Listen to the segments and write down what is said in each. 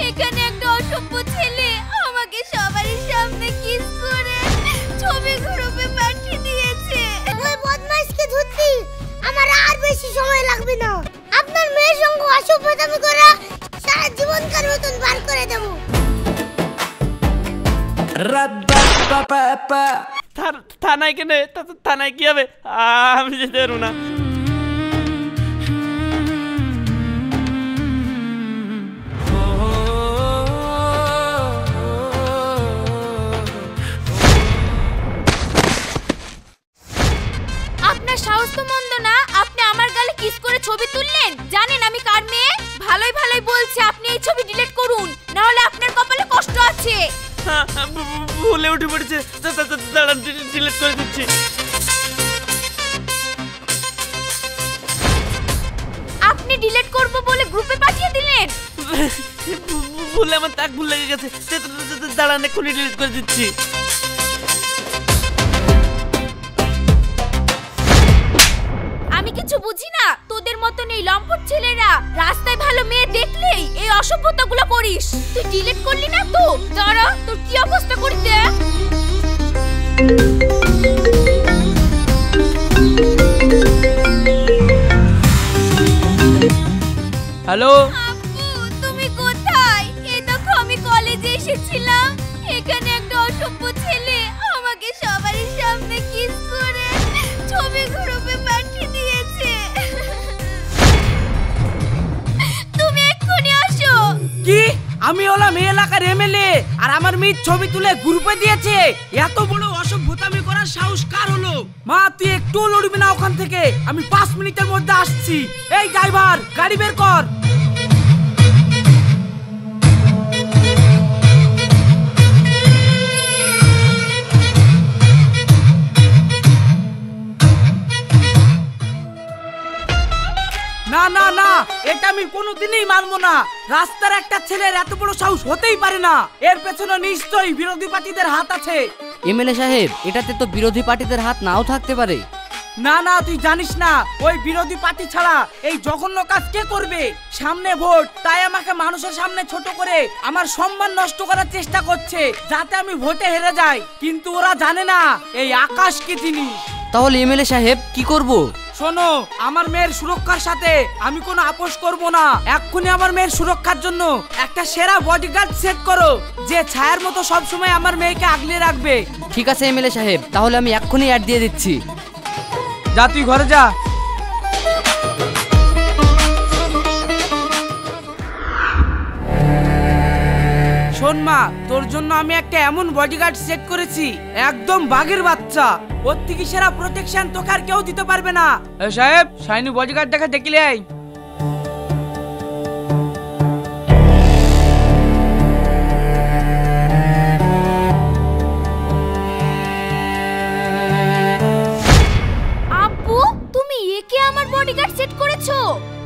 এখানে একটা অসভ্য ছেলে আমাকে সবারই সামনে কিস করে ছবি গ্রুপে পাঠিয়ে দিয়েছে। ওই বদমাইশকে ধরতে আমার আর বেশি সময় লাগবে না। আপনার মেয়ের সঙ্গে অসভ্যতামি করে সারা জীবনকার মতন বার করে দেব। থানায় কেন? থানায় কি হবে? আমি যেতে পারবো না। আপনার সাহস তো মন্দ না, আপনি আমার গালে কিস করে ছবি তুললেন। জানেন আমি কার মেয়ে? ভালোই ভালোই বলছে আপনি এই ছবি ডিলিট করুন, না হলে আপনার কপালে কষ্ট আছে। ভুলে উঠে পড়েছে, দাঁড়ান ডিলিট করে দিচ্ছি। আপনি ডিলিট করবো বলে গ্রুপে পাঠিয়ে দিলেন? ভুলে আমার তাক ভুল লেগে গেছে, দাঁড়ান এক্ষুনি ডিলিট করে দিচ্ছি। আমি কিছু বুঝি না, তোদের মতন এই লম্পট ছেলেরা রাস্তায় ভালো মেয়ে দেখলেই এই অসভ্যতাগুলো করিস। তুই ডিলিট করলি না তো, দাঁড়া তোর কি অবস্থা করি দেখ। হ্যালো আপু, তুমি কোথায়? এই দেখো আমি কলেজে এসেছিলাম, এখানে একটা অসভ্য ছেলে আমাকে সবারই সামনে কিস করে ছবি গ্রুপে পাঠিয়ে দিয়েছে। তুমি এক্ষুনি আসো। কি? আমি হলাম এই এলাকার এমএলএ আর আমার মেয়ের ছবি তুলে গ্রুপে দিয়েছে? এত বড় অসভ্যতামি করার সাহস কার হলো? মা তুই একটু লড়বি না ওখান থেকে, আমি 5 মিনিটের মধ্যে আসছি। এই ড্রাইভার গাড়ি বের কর। না না না, এটা আমি কোনোদিনই মানবো না। রাস্তার একটা ছেলের এত বড় সাহস হতেই পারে না। এর পেছনে নিশ্চয়ই বিরোধী পার্টিদের হাত আছে। এমএলএ সাহেব, এটাতে তো বিরোধী পার্টিদের হাত নাও থাকতে পারে। না না, তুই জানিস না ওই বিরোধী পার্টি ছাড়া এই জঘন্য কাজ কে করবে? সামনে ভোট, তাই আমাকে মানুষের সামনে ছোট করে আমার সম্মান নষ্ট করার চেষ্টা করছে, যাতে আমি ভোটে হেরে যাই। কিন্তু ওরা জানে না এই আকাশ কি জিনিস। তাহলে এমএলএ সাহেব কি করব? শোনো, আমার মেয়ের সুরক্ষার সাথে আমি কোনো আপোষ করব না। এক্ষুনি আমার মেয়ের সুরক্ষার জন্য একটা সেরা বডিগার্ড সেট করো, যে ছায়ার মতো সব সময় আমার মেয়েকে আগলে রাখবে। ঠিক আছে এমএলএ সাহেব, তাহলে আমি এক্ষুনি অ্যাড দিয়ে দিচ্ছি। যা তুই ঘরে যা। শোন মা, তোর জন্য আমি একটা এমন বডিগার্ড সেট করেছি, একদম বাঘের বাচ্চা। ওর থেকে সেরা প্রোটেকশন তোকে আর কেউ দিতে পারবে না। সাহেব, শাইনি বডিগার্ডটাকে দেখলে আই। আপু, তুমি একে আমার বডিগার্ড সেট করেছো?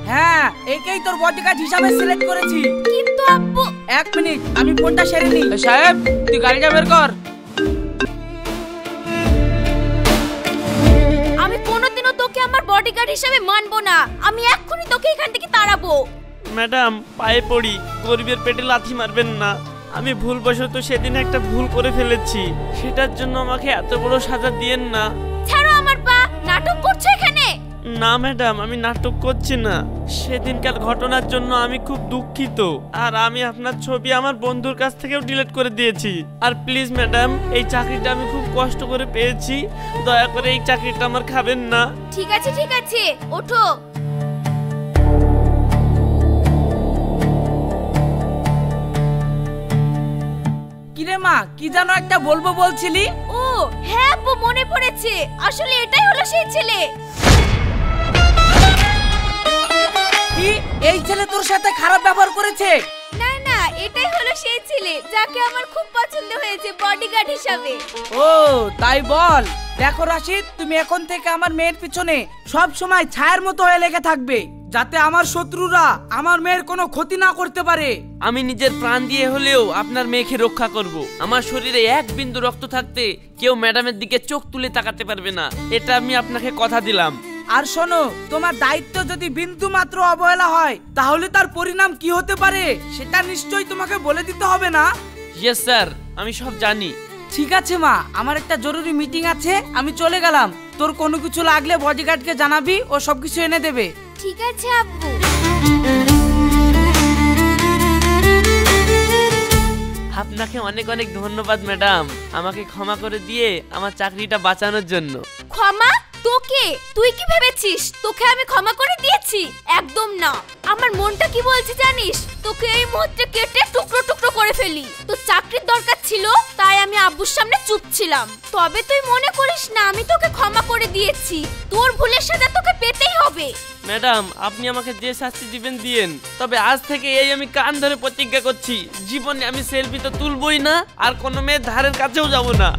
হ্যাঁ, একেই তোর বডিগার্ড হিসাবে সিলেক্ট করেছি। কিন্তু আপু, 1 মিনিট, আমি ফোনটা সেরে নি। সাহেব, তুই গাড়িটা বের কর। আমি কোনোদিনও তোকে আমার বডিগার্ড হিসেবে মানবো না। আমি এক্ষুনি তোকে এখান থেকে তাড়াবো। ম্যাডাম পায়ে পড়ি, গরিবের পেটে লাথি মারবেন না। আমি ভুলবশত সেদিন একটা ভুল করে ফেলেছি, সেটার জন্য আমাকে এত বড় সাজা দিয়েন না। ছাড়ো আমার পা, নাটক করছো এখানে? না ম্যাডাম, আমি নাটক করছি না। সেদিনকার ঘটনার জন্য আমি খুব দুঃখিত, আর আমি আপনার ছবি আমার বন্ধুর কাছ থেকেও ডিলিট করে দিয়েছি। আর প্লিজ ম্যাডাম, এই চাকরিটা আমি খুব কষ্ট করে পেয়েছি, দয়া করে এই চাকরিটা আমার খাবেন না। ঠিক আছে ঠিক আছে, ওঠো। কিরে মা, কি জানো একটা বলবো বলছিলি? ও হ্যাঁ আপু, মনে পড়েছে। আসলে এটাই হলো সেই ছেলে। কি, এই ছেলে তোর সাথে খারাপ ব্যবহার করেছে? না না, এটাই হলো সেই ছেলে যাকে আমার খুব পছন্দ হয়েছে বডিগার্ড হিসাবে। ও তাই বল। দেখো রাশিদ, তুমি এখন থেকে আমার মেয়ের পিছনে সব সময় ছায়ার মতো হয়ে লেগে থাকবে, যাতে আমার শত্রুরা আমার মেয়ের কোনো ক্ষতি না করতে পারে। আমি নিজের প্রাণ দিয়ে হলেও আপনার মেয়েকে রক্ষা করব। আমার শরীরে 1 বিন্দু রক্ত থাকতে কেউ ম্যাডামের দিকে চোখ তুলে তাকাতে পারবে না, এটা আমি আপনাকে কথা দিলাম। আর শোনো, তোমার দায়িত্ব যদি বিন্দু মাত্র অবহেলা হয় তাহলে তার পরিণাম কি হতে পারে সেটা নিশ্চয়ই তোমাকে বলে দিতে হবে না? ইয়েস স্যার, আমি সব জানি। ঠিক আছে মা, আমার একটা জরুরি মিটিং আছে, আমি চলে গেলাম। তোর কোনো কিছু লাগলে বডিগার্ডকে জানাবি, ও সবকিছু এনে দেবে। ঠিক আছে আব্বু। আপনাকে অনেক অনেক ধন্যবাদ ম্যাডাম, আমাকে ক্ষমা করে দিয়ে আমার চাকরিটা বাঁচানোর জন্য। ক্ষমা? তোকে? তুই কি ভেবেছিস তোকে আমি ক্ষমা করে দিয়েছি? একদম না। আমার মনটা কি বলছে জানিস? তোকে এই মুহূর্তে কেটে টুকরো টুকরো করে ফেলি। তো চাকরির দরকার ছিল তাই আমি আব্বুর সামনে চুপ ছিলাম। তবে তুই মনে করিস না আমি তোকে ক্ষমা করে দিয়েছি। তোর ভুলের সাজা তোকে পেতেই হবে। ম্যাডাম, আপনি আমাকে যে শাস্তি দিবেন দিয়েন, তবে আজ থেকে এই আমি কান ধরে প্রতিজ্ঞা করছি, জীবনে আমি সেলফি তো তুলবই না, আর কোনো মেয়ের ধারের কাছেও যাব না।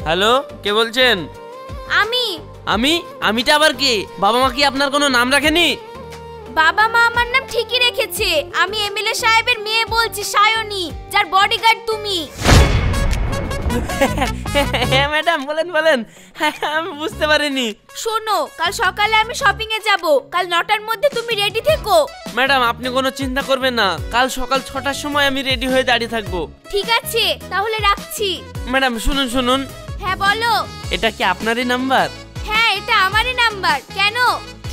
হ্যালো, কে বলছেন? আমিটা আবার কে? বাবা মা কি আপনার কোনো নাম রাখেনি? বাবা মা আমার নাম ঠিকই রেখেছে। আমি এমএলএ সাহেবের মেয়ে বলছি, সায়নী, যার বডিগার্ড তুমি। হ্যাঁ ম্যাডাম, বলেন বলেন, আমি বুঝতে পারিনি। শোনো, কাল সকালে আমি শপিং এ যাব, কাল 9টার মধ্যে তুমি রেডি থেকো। ম্যাডাম, আপনি কোনো চিন্তা করবেন না, কাল সকাল 6টার সময় আমি রেডি হয়ে দাঁড়িয়ে থাকবো। ঠিক আছে, তাহলে রাখছি। ম্যাডাম শুনুন শুনুন। হ্যাঁ বলো। এটা কি আপনারই নাম্বার? হ্যাঁ, এটা আমারই নাম্বার। কেন?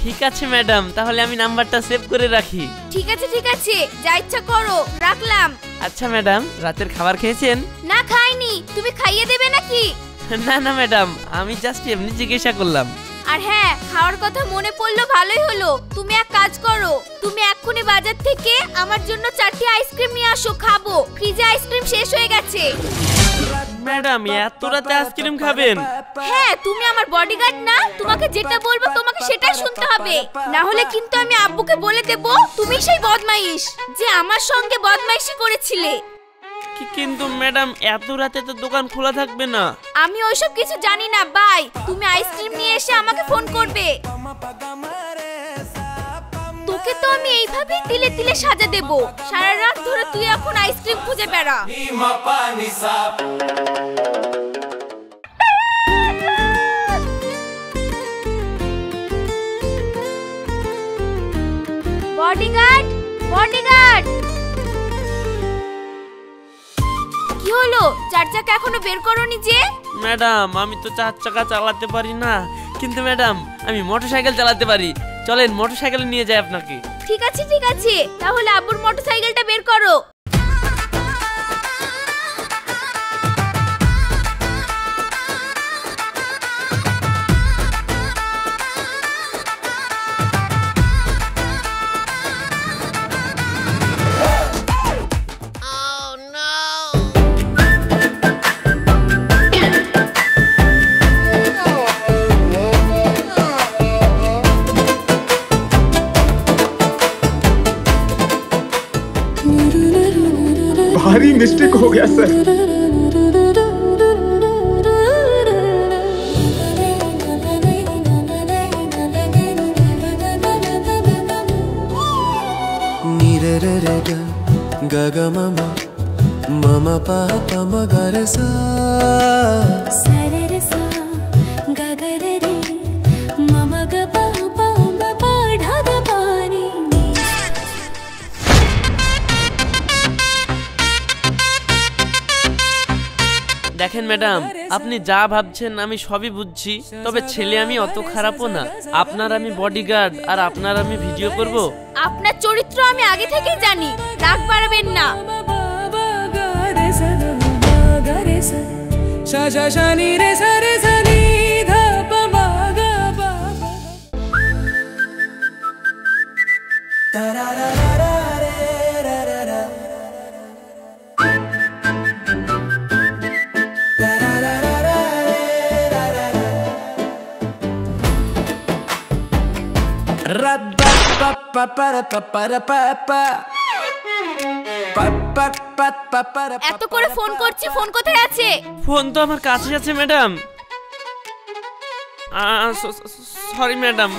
ঠিক আছে ম্যাডাম, তাহলে আমি নাম্বারটা সেভ করে রাখি। ঠিক আছে ঠিক আছে, যা ইচ্ছা করো, রাখলাম। আচ্ছা ম্যাডাম, রাতের খাবার খেয়েছেন? না, খাইনি। তুমি খাইয়ে দেবে নাকি? না না ম্যাডাম, আমি জাস্ট এমনি জিজ্ঞাসা করলাম। আর হ্যাঁ, খাওয়ার কথা মনে পড়লো, ভালোই হলো। তুমি এক কাজ করো, তুমি এক্ষুনি বাজার থেকে আমার জন্য 4টি আইসক্রিম নিয়ে আসো, খাবো। ফ্রিজে আইসক্রিম শেষ হয়ে গেছে। ম্যাডাম, এত রাতে আইসক্রিম খাবেন? হ্যাঁ, তুমি আমার বডিগার্ড না, তোমাকে যেটা বলবো তোমাকে সেটাই শুনতে হবে। না হলে কিন্তু আমি আব্বুকে বলে দেব তুমি সেই বদমাইশ যে আমার সঙ্গে বদমাইশি করেছিলে। কিন্তু ম্যাডাম, এত রাতে তো দোকান খোলা থাকবে না। আমি ওইসব কিছু জানি না, বাই। তুমি আইসক্রিম নিয়ে এসে আমাকে ফোন করবে। তোকে তো আমি এইভাবেই তিলে তিলে সাজা দেব। সারা রাত ধরে তুই এখন আইসক্রিম খুঁজে বেড়া। Bodyguard, bodyguard. কি হলো? 4 চাকা এখনো বের করোনি যে? ম্যাডাম, আমি তো 4 চাকা চালাতে পারি না, কিন্তু ম্যাডাম আমি মোটরসাইকেল চালাতে পারি। চলেন মোটরসাইকেল নিয়ে যাই আপনাকে। ঠিক আছে ঠিক আছে, তাহলে আব্বুর মোটরসাইকেলটা বের করো। भारी मिस्टेक हो गया सर। नीरे रे रे ग ग ग म म म म प प म ग रे सा सा रे रे सा ग ग रे रे म म ग प प म प ढ ग प नी। দেখেন ম্যাডাম, আপনি যা ভাবছেন আমি সবই বুঝছি, তবে ছেলে আমি অত খারাপও না। আপনার আমি বডিগার্ড, আর আপনার আমি ভিডিও করব। আপনার চরিত্র আমি আগে থেকেই জানি, রাগ বাড়াবেন না। सा सा सा नी रे सा रे सा नी ध प म ग प ता रा रा रा रे रा रा रा ता रा रा रा रे रा रा रा। এত করে ফোন করছি, ফোন কোথায় আছে? ফোন তো আমার কাছে আছে ম্যাডাম। সরি ম্যাডাম,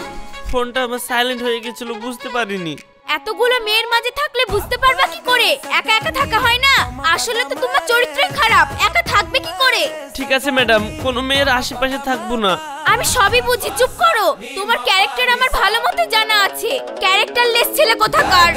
ফোনটা আমার সাইলেন্ট হয়ে গেছিল, বুঝতে পারিনি। এতগুলো মেয়ের মাঝে থাকলে বুঝতে পারবা কি করে? একা একা থাকা হয় না। আসলে তো তোমার চরিত্রই খারাপ, একা থাকবে কি করে? ঠিক আছে ম্যাডাম, কোনো মেয়ের আশেপাশে থাকবো না। আমি সবই বুঝি, চুপ করো। তোমার ক্যারেক্টার আমার ভালো মতো জানা আছে। ক্যারেক্টারলেস ছেলে কোথাকার।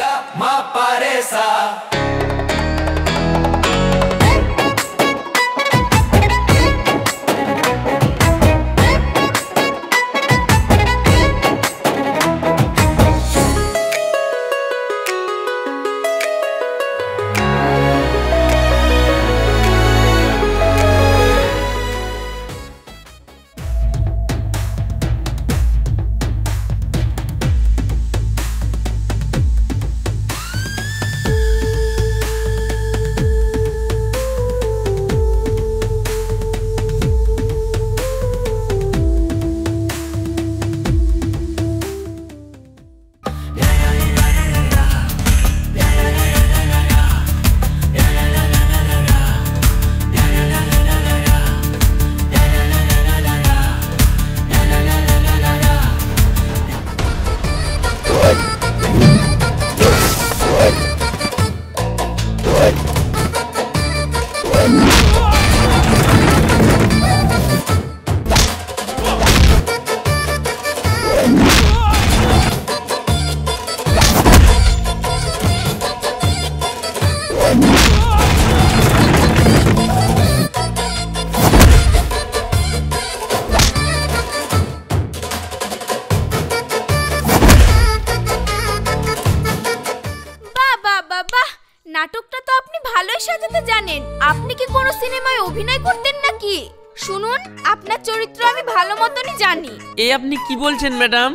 নাটকটা তো আপনি ভালোই সাজাতে জানেন। আপনি কি কোনো সিনেমায় অভিনয় করতেন নাকি? শুনুন, আপনার চরিত্র আমি ভালো মতনই জানি। এই আপনি কি বলছেন ম্যাডাম?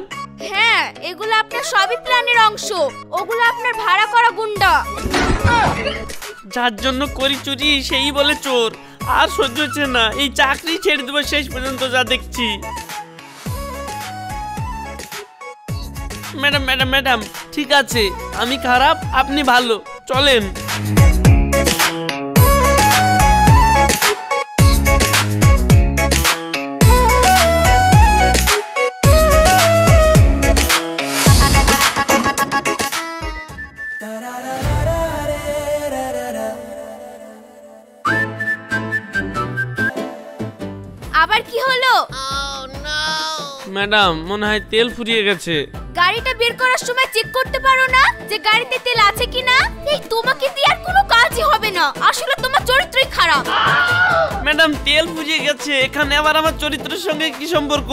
হ্যাঁ, এগুলো আপনার সবই প্ল্যানের অংশ। ওগুলো আপনার ভাড়া করা গুন্ডা। যার জন্য করি চুরি সেই বলে চোর। আর সহ্য হচ্ছে না, এই চাকরি ছেড়ে দেবো শেষ পর্যন্ত যা দেখছি। ম্যাডাম ম্যাডাম ম্যাডাম, ঠিক আছে, আমি খারাপ, আপনি ভালো, চলেন। আবার কি হলো? ম্যাডাম, মনে হয় তেল ফুরিয়ে গেছে। গাড়িটা বের করার সময় চেক করতে পারো না যে গাড়িতে তেল আছে কিনা? এই তোমাকে দিয়ে আর কোনো কাজই হবে না। আসলে তোমার চরিত্রই খারাপ। ম্যাডাম, তেল ফুরিয়ে গেছে, এখানে আবার আমার চরিত্রের সঙ্গে কি সম্পর্ক?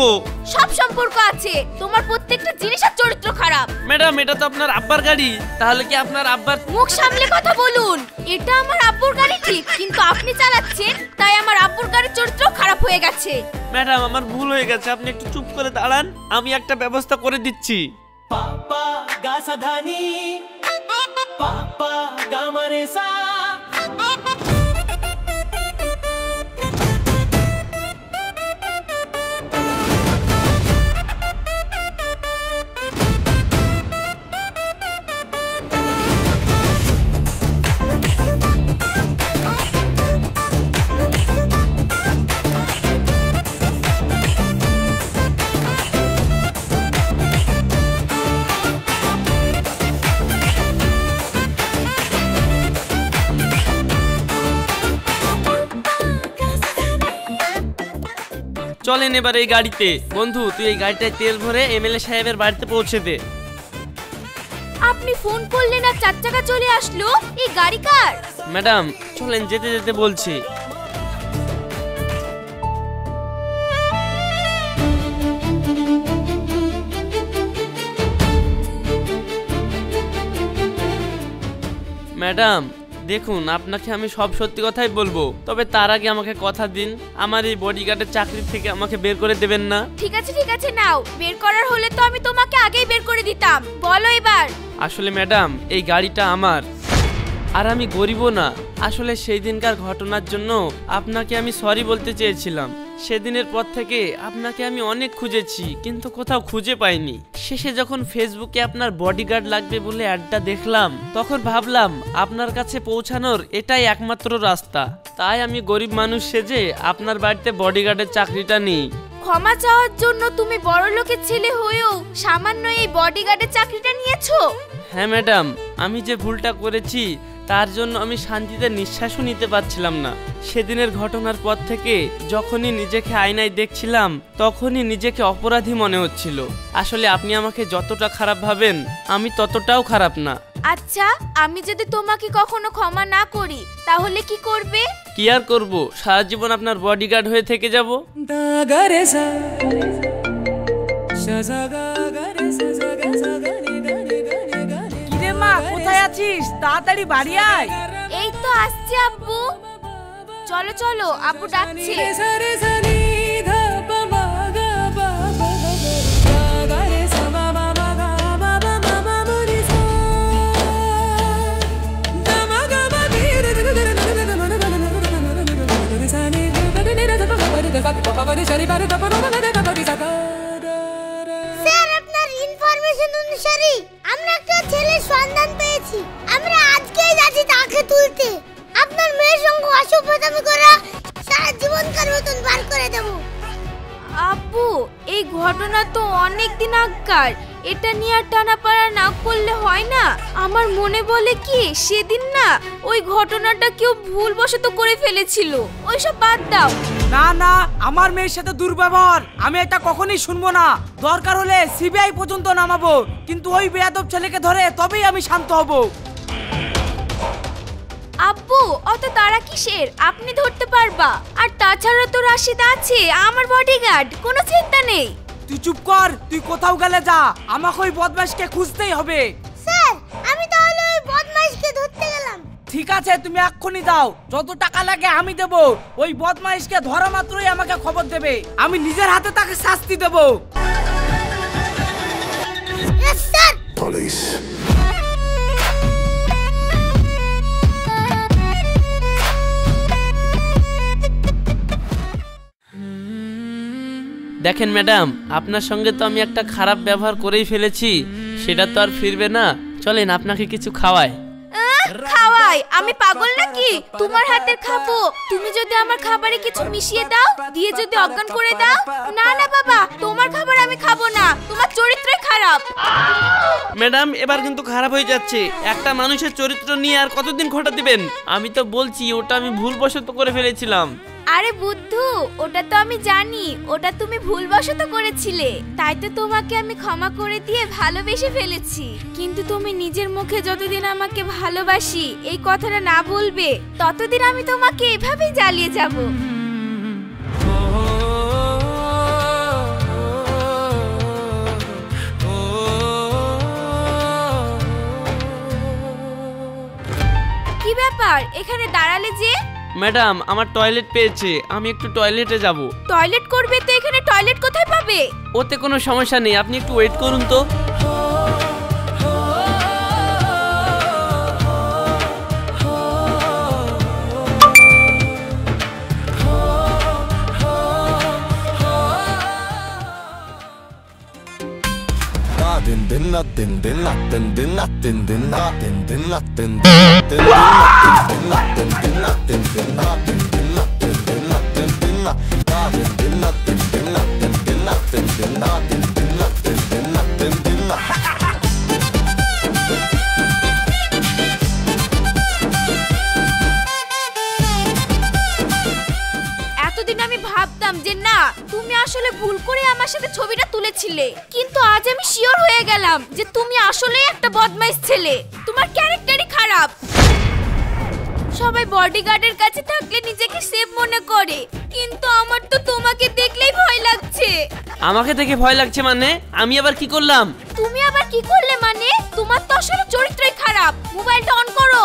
সব সম্পর্ক আছে। তোমার প্রত্যেকটা জিনিসের চরিত্র খারাপ। ম্যাডাম, এটা তো আপনার আব্বার গাড়ি, তাহলে কি আপনার আব্বার? মুখ সামলে কথা বলুন। এটা আমার আব্বুর গাড়ি ঠিক, কিন্তু আপনি চালাচ্ছেন, তাই আমার আব্বুর গাড়ির চরিত্র খারাপ হয়ে গেছে। ম্যাডাম, আমার ভুল হয়ে গেছে, আপনি একটু চুপ করে দাঁড়ান, আমি একটা ব্যবস্থা করে দিচ্ছি। পাপা গা সা ধা নি, পাপা গা মা রে সা। চলেন এবার এই গাড়িতে। বন্ধু, তুই এই গাড়িটায় তেল ভরে এমএলএ সাহেবের বাড়িতে পৌঁছে দে। আপনি ফোন করলেন আর 4 চাকা চলে আসলো, এই গাড়ি কার? ম্যাডাম, চলেন, যেতে যেতে বলছি। ম্যাডাম দেখুন, আপনাকে আমি সব সত্যি কথাই বলবো, তবে তার আগে আমাকে কথা দিন, আমার এই বডিগার্ডের চাকরি থেকে আমাকে বের করে দেবেন না। ঠিক আছে নাও, বের করার হলে তো আমি তোমাকে আগেই বের করে দিতাম। বলো এবার। আসলে ম্যাডাম, এই গাড়িটা আমার, আর আমি গরিবও না। আসলে সেই দিনকার ঘটনার জন্য আপনাকে আমি সরি বলতে চেয়েছিলাম। সেদিনের পর থেকে আপনাকে আমি অনেক খুঁজেছি কিন্তু কোথাও খুঁজে পাইনি। শেষে যখন ফেসবুকে আপনার বডিগার্ড লাগবে বলে অ্যাডটা দেখলাম তখন ভাবলাম আপনার কাছে পৌঁছানোর এটাই একমাত্র রাস্তা। তাই আমি গরিব মানুষ সেজে আপনার বাড়িতে বডিগার্ডের চাকরিটা নিই। ক্ষমা চাওয়ার জন্য তুমি বড় লোকের ছেলে হয়েও সামান্য এই বডিগার্ডের চাকরিটা নিয়েছো? হ্যাঁ ম্যাডাম, আমি যে ভুলটা করেছি তার জন্য আমি শান্তিতে নিঃশ্বাসও নিতে পারছিলাম না। সেদিনের ঘটনার পর থেকে যখনই নিজেকে আয়নায় দেখছিলাম তখনই নিজেকে অপরাধী মনে হচ্ছিল। আসলে আপনি আমাকে যতটা খারাপ ভাবেন আমি ততটাও খারাপ না। আচ্ছা, আমি যদি তোমাকে কখনো ক্ষমা না করি তাহলে কি করবে? কি আর করব, সারা জীবন আপনার বডিগার্ড হয়ে থেকে যাব। কিরে মা, কোথায় আছিস? তাড়াতাড়ি বাড়ি আয়। এই তো আসছে আব্বু। চলো চলো, আব্বু ডাকছে। স্যার, আপনার ইনফরমেশন অনুসারে আমরা একটা ছেলের সন্ধান পেয়েছি। আমরা আজকেই যাচ্ছি তাকে তুলতে। আপনার মেয়ের সঙ্গে অসভ্যতামি করা সারা জীবনকার মতন বার করে দেব। আব্বু, এই ঘটনা তো অনেক দিন আগকার, এটা নিয়ে আর টানাপাড়া না করলে হয় না। আমার মনে বলে কি সেদিন না ওই ঘটনাটা কেউ ভুলবশত করে ফেলেছিল। ওইসব বাদ দাও। না না, আমার মেয়ের সাথে দুর্ব্যবহার আমি এটা কখনোই শুনবো না। দরকার হলে সিবিআই পর্যন্ত নামাবো, কিন্তু ওই বেয়াদব ছেলেকে ধরে তবেই আমি শান্ত হব। আব্বু, অত তাড়া কিসের? আপনি ধরতে পারবা। আর তাছাড়া তো রাশিদ আছে আমার বডিগার্ড, কোনো চিন্তা নেই। তুই চুপ কর, তুই কোথাও গেলে যা, আমাকে ওই বদমাশকে খুঁজতেই হবে। স্যার, আমি তাহলে ওই বদমাইশকে ধরতে গেলাম। ঠিক আছে, তুমি এক্ষুনি যাও, যত টাকা লাগে আমি দেব। ওই বদমাইশকে ধরা মাত্রই আমাকে খবর দেবে, আমি নিজের হাতে তাকে শাস্তি দেব। Yes sir. পুলিশ দেখেন ম্যাডাম, আপনার সঙ্গে তো আমি একটা খারাপ ব্যবহার করেই ফেলেছি, সেটা তো আর ফিরবে না। চলেন আপনাকে কিছু খাওয়াই। খাওয়াই? আমি পাগল নাকি তোমার হাতের খাবো? তুমি যদি আমার খাবারে কিছু মিশিয়ে দাও, দিয়ে যদি অজ্ঞান করে দাও। না না বাবা, তোমার খাবার আমি খাবো না, তোমার চরিত্রই খারাপ। ম্যাডাম, এবার কিন্তু খারাপ হয়ে যাচ্ছে। একটা মানুষের চরিত্র নিয়ে আর কতদিন খোঁটা দিবেন? আমি তো বলছি ওটা আমি ভুলবশত করে ফেলেছিলাম। আরে বুদ্ধু, ওটা তো আমি জানি, ওটা তুমি ভুলবশত করেছিলে। তাই তো তোমাকে আমি ক্ষমা করে দিয়ে ভালোবেসে ফেলেছি। কিন্তু তুমি নিজের মুখে যতদিন আমাকে ভালোবাসি এই কথাটা না বলবে ততদিন আমি তোমাকে এভাবেই জ্বালিয়ে যাব। কি ব্যাপার, এখানে দাঁড়ালে যে? ম্যাডাম, আমার টয়লেট পেয়েছে, আমি একটু টয়লেটে যাব। টয়লেট করবে তো এখানে টয়লেট কোথায় পাবে? ওতে কোনো সমস্যা নেই, আপনি একটু ওয়েট করুন তো। din din na din din na din din na din din na din din na din din na din din na din din na din din na din din na din din na din din na din din na din din na din din na din din na din din na din din na এতদিন আমি ভাবতাম যে না, তুমি আসলে ভুল করে আমার সাথে ছবিটা তুলেছিলে, কিন্তু আজ আমি শিওর হয়ে গেলাম যে তুমি আসলেই একটা বদমাইশ ছেলে। তোমার ক্যারেক্টারই খারাপ। সবাই বডিগার্ডের কাছে থাকলে নিজেকে সেফ মনে করে, কিন্তু আমার তো তোমাকে দেখলেই ভয় লাগছে। আমাকে দেখে ভয় লাগছে মানে? আমি আবার কি করলাম? তুমি আবার কি করলে মানে? তোমার তো আসলে চরিত্রই খারাপ। মোবাইলটা অন করো।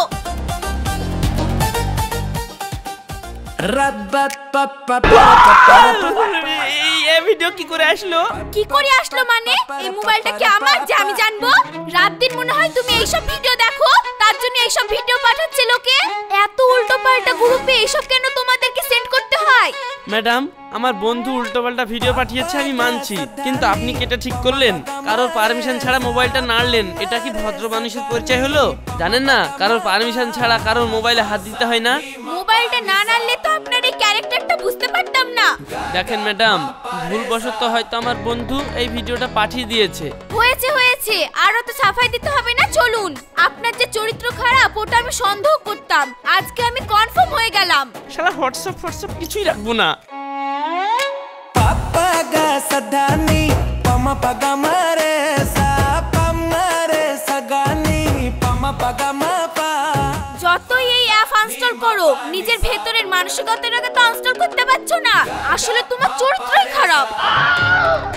এই ভিডিও কি করে আসলো? কি করে আসলো মানে? এই মোবাইলটা কি আমার যে আমি জানবো? রাত দিন মনে হয় তুমি এইসব ভিডিও দেখো, তার জন্য এইসব ভিডিও পাঠাচ্ছে লোকে। এত উল্টো পাল্টা গ্রুপে এইসব কেন তোমাদেরকে সেন্ড করতে হয়? ম্যাডাম, আমার বন্ধু উল্টোপাল্টা ভিডিও পাঠিয়েছে আমি মানছি, কিন্তু আপনি কেটে ঠিক করলেন, কারোর পারমিশন ছাড়া মোবাইলটা নাড়লেন, এটা কি ভদ্র মানুষের পরিচয় হলো? জানেন না কারোর পারমিশন ছাড়া কারোর মোবাইলে হাত দিতে হয় না? মোবাইলটা না নাড়লে তো আপনার এই ক্যারেক্টারটা বুঝতে পারতাম না। দেখেন ম্যাডাম, ভুলবশত হয়তো আমার বন্ধু এই ভিডিওটা পাঠিয়ে দিয়েছে। হয়েছে হয়েছে, আরো তো সাফাই দিতে হবে না, চলুন। আপনার যে চরিত্র খারাপ ওটা আমি সন্দেহ করতাম, আজকে আমি কনফার্ম হয়ে গেলাম। শালা হোয়াটসঅ্যাপ কিছুই রাখবো না। Papa ga sadani, pama paga mare sa, pamare sagani, pama paga mapa. যতই এই অ্যাপ আনস্টল করো, নিজের ভেতরের মানসিকতাটাকে তো আনস্টল করতে পারছো না। আসলে তোমার চরিত্রই খারাপ।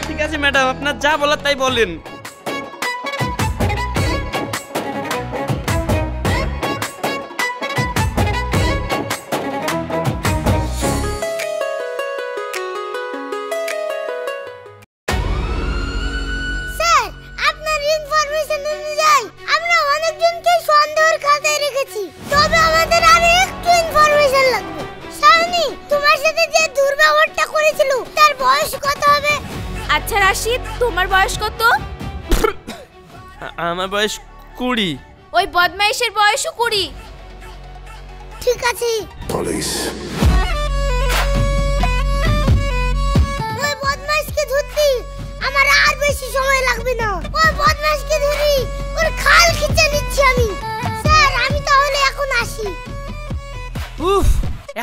ঠিক আছে ম্যাডাম, আপনার যা বলার তাই বলেন। স্যার, আপনার ইনফরমেশন অনুযায়ী আমরা অনেকজনকে সন্দেহের খাতায় রেখেছি, তবে আমাদের আর একটু ইনফরমেশন লাগবে। শাওনি, তোমার সাথে যে দুর্ব্যবহারটা করেছিল তার বয়স কত হবে? আচ্ছা রাশিদ, তোমার বয়স কত? আমার বয়স 20। ওই বদমাইশের বয়সও 20। ঠিক আছে। ওই বদমাইশকে ধরতে আমার আর বেশি সময় লাগবে না। ওই বদমাইশকে ধরি, ওর খাল খিচে নিচ্ছি আমি। স্যার, আমি তাহলে এখন আসি। উফ,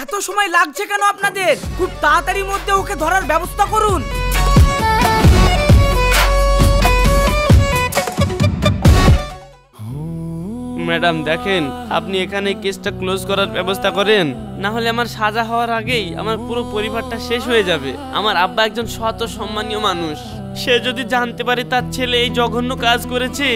এত সময় লাগছে কেন আপনাদের? খুব তাড়াতাড়ির মধ্যে ওকে ধরার ব্যবস্থা করুন। ম্যাডাম দেখেন, আপনি এখানে কেসটা ক্লোজ করার ব্যবস্থা করেন, না হলে আমার সাজা হওয়ার আগেই আমার পুরো পরিবারটা শেষ হয়ে যাবে। আমার আব্বা একজন সৎ ও সম্মানীয় মানুষ, সে যদি জানতে পারে তার ছেলে এই জঘন্য কাজ করেছে,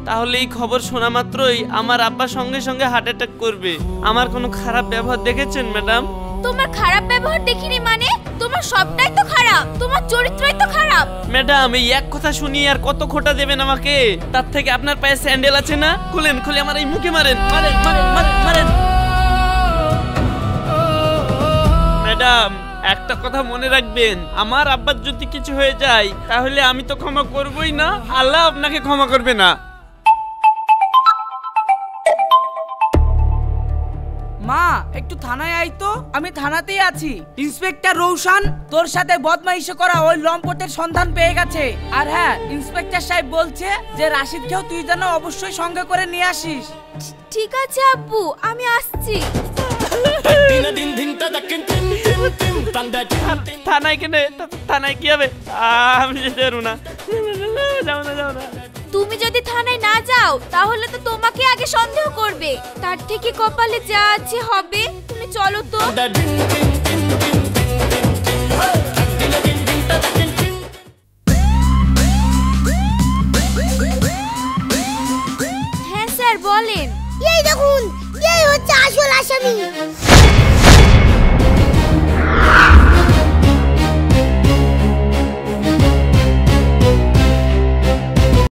তাহলে এই খবর শোনা মাত্রই আমার আব্বা সঙ্গে সঙ্গে হার্ট অ্যাটাক করবে। আমার কোনো খারাপ ব্যবহার দেখেছেন ম্যাডাম? তোমার খারাপ ব্যবহার দেখিনি মানে? তোমার সবটাই তো খারাপ, তোমার চরিত্রই তো খারাপ। ম্যাডাম, এই এক কথা শুনিয়ে আর কত খোটা দেবেন আমাকে? তার থেকে আপনার পায়ে স্যান্ডেল আছে না, খুলে আমার এই মুখে মারেন, মারেন মারেন মারেন মারেন। ম্যাডাম, একটা কথা মনে রাখবেন, আমার আব্বার যদি কিছু হয়ে যায় তাহলে আমি তো ক্ষমা করবই না, আল্লাহ আপনাকে ক্ষমা করবে না। মা, একটু থানায় আই তো। আমি থানাতেই আছি। ইন্সপেক্টর রৌশন, তোর সাথে বদমাইশি করা ওই লম্পটের সন্ধান পেয়ে গেছে। আর হ্যাঁ, ইন্সপেক্টর সাহেব বলছে যে রাশিদকেও তুই যেন অবশ্যই সঙ্গে করে নিয়ে আসিস। ঠিক আছে আব্বু, আমি আসছি। থানায় কেন? থানায় কি হবে? আমি যেতে পারবো না। যাও না, যাও না। তুমি যদি থানায় না যাও তাহলে তো তোমাকে আগে সন্দেহ করবে, তার থেকে কপালে যা আছে হবে। তুমি চলো তো। হ্যাঁ স্যার, বলেন। এই দেখুন, এই হচ্ছে আসল আসামি।